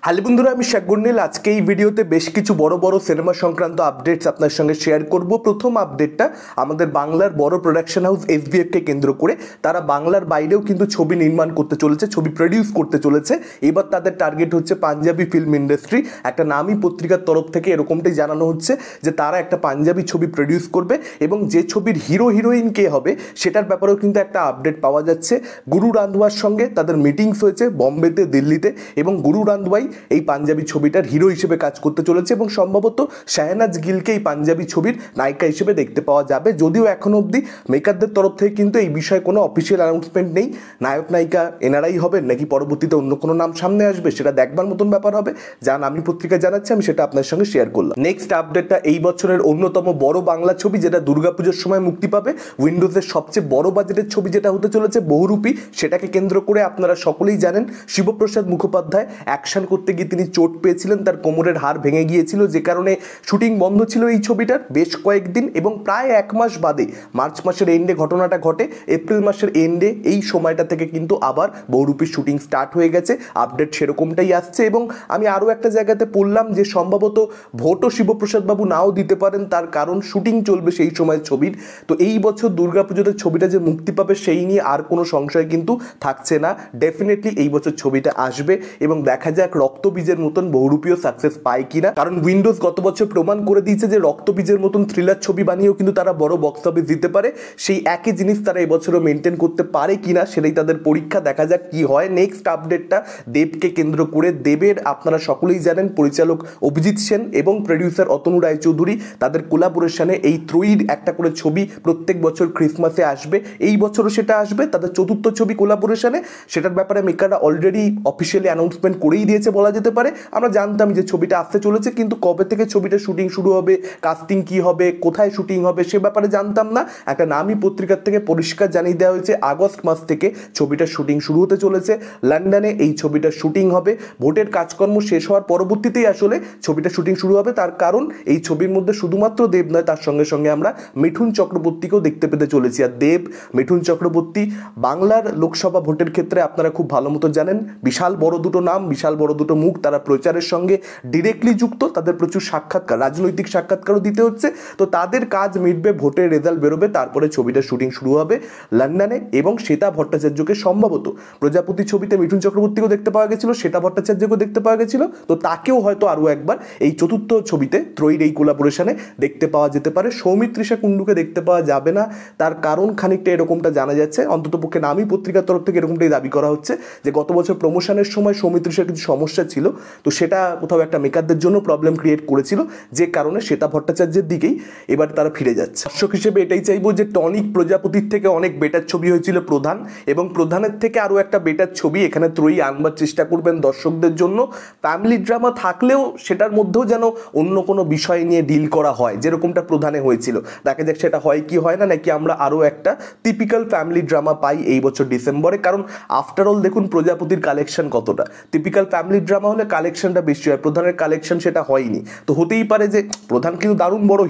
Hello বন্ধুরা, আমি শাকগুন্নিল। আজকে এই ভিডিওতে বেশ কিছু বড় বড় সিনেমা সংক্রান্ত আপডেটস আপনার সঙ্গে শেয়ার করব। প্রথম আপডেটটা আমাদের বাংলার বড় প্রোডাকশন হাউস এসভিএফকে কেন্দ্র করে তারা বাংলার বাইরেও কিন্তু ছবি নির্মাণ করতে চলেছে, ছবি প্রডিউস করতে চলেছে। এবার তাদের টার্গেট হচ্ছে পাঞ্জাবি ফিল্ম ইন্ডাস্ট্রি। একটা নামী পত্রিকার তরফ থেকে এরকমটাই জানানো হচ্ছে যে তারা একটা পাঞ্জাবি ছবি প্রডিউস করবে এবং যে ছবির হিরো হিরোইন কে হবে সেটার ব্যাপারেও কিন্তু একটা আপডেট পাওয়া যাচ্ছে। গুরু রান্ধওয়ার সঙ্গে তাদের মিটিংস হয়েছে বম্বেতে, দিল্লিতে, এবং গুরু রান্ধওয়াই এই পাঞ্জাবি ছবিটার হিরো হিসেবে কাজ করতে চলেছে এবং সম্ভবত শাহনাজ গিলকে এই পাঞ্জাবি ছবির নায়িকা হিসেবে দেখতে পাওয়া যাবে। যদিও এখনো অবধি মেকারদের তরফ থেকে কিন্তু এই বিষয়ে কোনো অফিসিয়াল অ্যানাউন্সমেন্ট নেই। নায়ক নায়িকা এনারাই হবেন নাকি পরবর্তীতে অন্য কোনো নাম সামনে আসবে সেটা দেখবার মতন ব্যাপার হবে। যা নামী পত্রিকা জানাচ্ছে আমি সেটা আপনার সঙ্গে শেয়ার করলাম। নেক্সট আপডেটটা এই বছরের অন্যতম বড় বাংলা ছবি যেটা দুর্গাপুজোর সময় মুক্তি পাবে, উইন্ডোজের সবচেয়ে বড় বাজেটের ছবি যেটা হতে চলেছে বহুরূপী, সেটাকে কেন্দ্র করে আপনারা সকলেই জানেন শিবপ্রসাদ মুখোপাধ্যায় অ্যাকশন করতে গিয়ে তিনি চোট পেয়েছিলেন, তার কোমরের হাড় ভেঙে গিয়েছিল, যে কারণে শুটিং বন্ধ ছিল এই ছবিটার বেশ কয়েকদিন এবং প্রায় এক মাস বাদে মার্চ মাসের এন্ডে ঘটনাটা ঘটে। এপ্রিল মাসের এন্ডে এই সময়টা থেকে কিন্তু আবার বহুরূপীর শুটিং স্টার্ট হয়ে গেছে। আপডেট সেরকমটাই আসছে এবং আমি আরও একটা জায়গাতে পড়লাম যে সম্ভবত ভোটও শিবপ্রসাদ বাবু নাও দিতে পারেন, তার কারণ শুটিং চলবে সেই সময় ছবির। তো এই বছর দুর্গাপুজোতে ছবিটা যে মুক্তি পাবে সেই নিয়ে আর কোনো সংশয় কিন্তু থাকছে না। ডেফিনেটলি এই বছর ছবিটা আসবে এবং দেখা যাক রক্তবীজের মতন বহুরূপীও সাকসেস পায় কিনা, কারণ উইন্ডোজ গত বছর প্রমাণ করে দিয়েছে যে রক্তবীজের মতন থ্রিলার ছবি বানিয়েও কিন্তু তারা বড় বক্স অফিস দিতে পারে। সেই একই জিনিস তারা এবছরও মেনটেন করতে পারে কিনা সেটাই তাদের পরীক্ষা, দেখা যাক কি হয়। নেক্সট আপডেটটা দেবকে কেন্দ্র করে। দেবের আপনারা সকলেই জানেন পরিচালক অভিজিৎ সেন এবং প্রডিউসার অতনু রায়চৌধুরী, তাদের কোলাবোরেশনে এই ত্রয়ীর একটা করে ছবি প্রত্যেক বছর ক্রিসমাসে আসবে। এই বছরও সেটা আসবে, তাদের চতুর্থ ছবি কোলাবোরেশনে। সেটার ব্যাপারে মেকাররা অলরেডি অফিসিয়ালি অ্যানাউন্সমেন্ট করেই দিয়েছে বলা যেতে পারে। আমরা জানতাম যে ছবিটা আসতে চলেছে, কিন্তু কবে থেকে ছবিটা শুটিং শুরু হবে, কাস্টিং কি হবে, কোথায় শুটিং হবে সে ব্যাপারে জানতাম না। একটা নামী পত্রিকার থেকে পরিষ্কার জানিয়ে দেওয়া হয়েছে আগস্ট মাস থেকে ছবিটার শুটিং শুরু হতে চলেছে। লন্ডনে এই ছবিটার শুটিং হবে। ভোটের কাজকর্ম শেষ হওয়ার পরবর্তীতেই আসলে ছবিটা শুটিং শুরু হবে। তার কারণ এই ছবির মধ্যে শুধুমাত্র দেব নয়, তার সঙ্গে সঙ্গে আমরা মিঠুন চক্রবর্তীকেও দেখতে পেতে চলেছি। আর দেব, মিঠুন চক্রবর্তী বাংলার লোকসভা ভোটের ক্ষেত্রে আপনারা খুব ভালো মতো জানেন বিশাল বড় দুটো নাম, বিশাল বড় দুটো মুখ। তারা প্রচারের সঙ্গে ডিরেক্টলি যুক্ত, তাদের প্রচুর সাক্ষাৎকার, রাজনৈতিক সাক্ষাৎকারও দিতে হচ্ছে। তো তাদের কাজ মিটবে, ভোটের রেজাল্ট বেরোবে, তারপরে ছবিটার শুটিং শুরু হবে লন্ডনে। এবং শ্বেতা ভট্টাচার্যকে সম্ভবত প্রজাপতি ছবিতে মিঠুন চক্রবর্তীকেও দেখতে পাওয়া গেছিল, শ্বেতা ভট্টাচার্যকেও দেখতে পাওয়া গেছিল। তো তাকেও হয়তো আরও একবার এই চতুর্থ ছবিতে ত্রয়ীর এই কোলাবোরেশনে দেখতে পাওয়া যেতে পারে। সৌমিত্রিষা কুণ্ডুকে দেখতে পাওয়া যাবে না, তার কারণ খানিকটা এরকমটা জানা যাচ্ছে, অন্ততপক্ষে নামী পত্রিকার তরফ থেকে এরকমটাই দাবি করা হচ্ছে যে গত বছর প্রমোশনের সময় সৌমিত্রিষার কিছু সমস্যা ছিল, তো সেটা কোথাও একটা মেকারদের জন্য প্রবলেম ক্রিয়েট করেছিল, যে কারণে শ্বেতা ভট্টাচার্যের দিকেই এবার তারা ফিরে যাচ্ছে। দর্শক হিসেবে এটাই চাইবো যে টনিক প্রজাপতির থেকে অনেক বেটার ছবি হয়েছিল প্রধান, এবং প্রধানের থেকে আরও একটা বেটার ছবি এখানে ত্রয়ী আনবার চেষ্টা করবেন দর্শকদের জন্য। ফ্যামিলি ড্রামা থাকলেও সেটার মধ্যেও যেন অন্য কোনো বিষয় নিয়ে ডিল করা হয়, যেরকমটা প্রধানে হয়েছিল। দেখা যাক সেটা হয় কি হয় না, নাকি আমরা আরও একটা টিপিক্যাল ফ্যামিলি ড্রামা পাই এই বছর ডিসেম্বরে। কারণ আফটারঅল দেখুন প্রজাপতির কালেকশন কতটা, টিপিক্যাল ফ্যামিলি ড্রামা হলে কালেকশনটা বেশি হয়, প্রধানের কালেকশন সেটা হয়নি। তো হতেই পারে যে প্রধান কিন্তু দারুণ বড়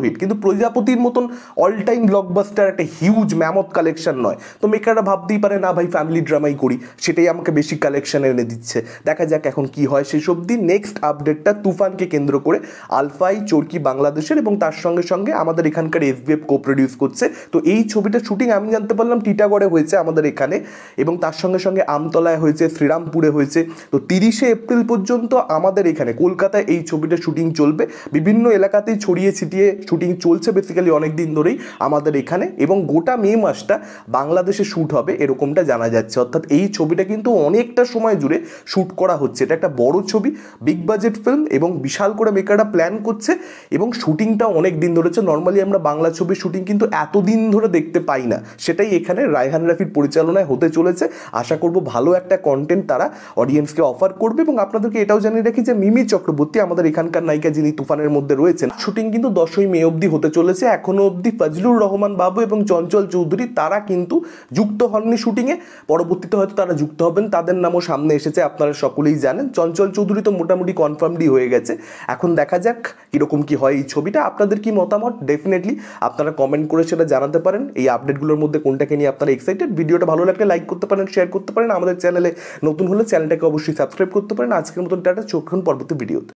হিট, কিন্তু প্রজাপতির মতন অল টাইম ব্লকবাস্টার একটা হিউজ ম্যামথ কালেকশন নয়। তো মেকাররা ভাবতেই পারে না ভাই ফ্যামিলি ড্রামাই করি, সেটাই আমাকে বেশি কালেকশন এনে দিচ্ছে। দেখা যাক এখন কি হয় সেসব দিন। নেক্সট আপডেটটা তুফানকে কেন্দ্র করে। আলফাই চরকি বাংলাদেশের এবং তার সঙ্গে সঙ্গে আমাদের এখানকার এসভিএফ কো প্রডিউস করছে। তো এই ছবিটা শুটিং আমি জানতে পারলাম টিটাগড়ে হয়েছে আমাদের এখানে, এবং তার সঙ্গে সঙ্গে আমতলায় হয়েছে, শ্রীরামপুরে হয়েছে। তো 30শে এপ্রিল পর্যন্ত আমাদের এখানে কলকাতায় এই ছবিটা শুটিং চলবে। বিভিন্ন এলাকাতেই ছড়িয়ে ছিটিয়ে শুটিং চলছে বেসিক্যালি অনেক দিন ধরেই আমাদের এখানে, এবং গোটা মে মাসটা বাংলাদেশে শ্যুট হবে এরকমটা জানা যাচ্ছে। অর্থাৎ এই ছবিটা কিন্তু অনেকটা সময় জুড়ে শ্যুট করা হচ্ছে। এটা একটা বড় ছবি, বিগ বাজেট ফিল্ম, এবং বিশাল করে মেকাররা প্ল্যান করছে এবং শুটিংটা অনেক দিন ধরেছে। নর্মালি আমরা বাংলা ছবির শুটিং কিন্তু এতদিন ধরে দেখতে পাই না, সেটাই এখানে রায়হান রাফির পরিচালনায় হতে চলেছে। আশা করব ভালো একটা কন্টেন্ট তারা অডিয়েন্সকে অফার করবে। এবং আপনাদেরকে এটাও জানিয়ে রাখি যে মিমি চক্রবর্তী আমাদের এখানকার নায়িকা যিনি তুফানের মধ্যে রয়েছেন, শুটিং কিন্তু 10ই মে অবধি হতে চলেছে। এখনো অবধি ফজলুর রহমান বাবু এবং চঞ্চল চৌধুরী তারা কিন্তু যুক্ত হননি শুটিংয়ে, পরবর্তীতে হয়তো তারা যুক্ত হবেন, তাদের নামও সামনে এসেছে, আপনারা সকলেই জানেন। চঞ্চল চৌধুরী তো মোটামুটি কনফার্মডই হয়ে গেছে। এখন দেখা যাক কীরকম কী হয় এই ছবিটা। আপনাদের কি মতামত ডেফিনেটলি আপনারা কমেন্ট করে সেটা জানাতে পারেন। এই আপডেটগুলোর মধ্যে কোনটাকে নিয়ে আপনারা এক্সাইটেড। ভিডিওটা ভালো লাগলে লাইক করতে পারেন, শেয়ার করতে পারেন। আমাদের চ্যানেলে নতুন হলে চ্যানেলটাকে অবশ্যই সাবস্ক্রাইব করতে পারেন। আজকের মতন টাটা, চোখ রাখুন পরবর্তী ভিডিওতে।